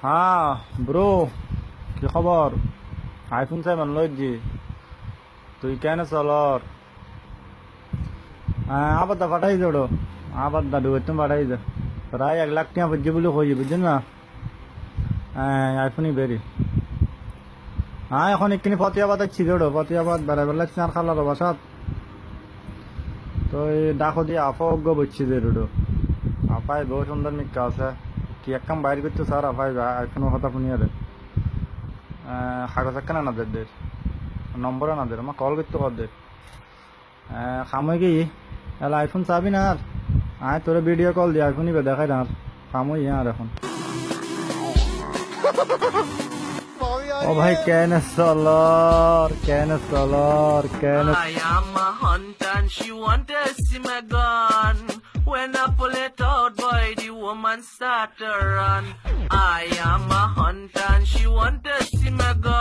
হ্যাঁ ব্রো, কি খবর? আইফোন 7 লইছি। তুই কেন চলর? আবার দা পাঠাই দৌড়ো, আবার দা ডুবে তুমি পাঠাই দে। প্রায় 1 লাখ টাকা বুঝছি বলে কই বুঝছেন না? আইফোনই বেরি। এখন এখানে ফতিয়াবাদ আছি দৌড়ো, ফতিয়াবাদ বেড়াবার লাগছে আর খালার বাসাত। তো এই ডাকো দিয়ে আফা অজ্ঞ বসছি যে রোডো। আপায় বহু সুন্দর মিক্কা আছে। কি এক কাম বাইর করতে স্যার আপায় আইফোনের কথা শুনিয়ে দে। কাগজ একখানা না দে, নম্বরে না দে, আমার কল করতে কর দে। খামই কি এলা আইফোন চাবি না আর? তোরে ভিডিও কল দিয়ে আইফোনই দেখাই না আর। খামই আর এখন। ও ভাই কেন চলর, কেন চলর, কেন? I am a hunter and she want to see my gun. When I pull it out, boy, the woman start to run. I am a hunter and she want to see my gun.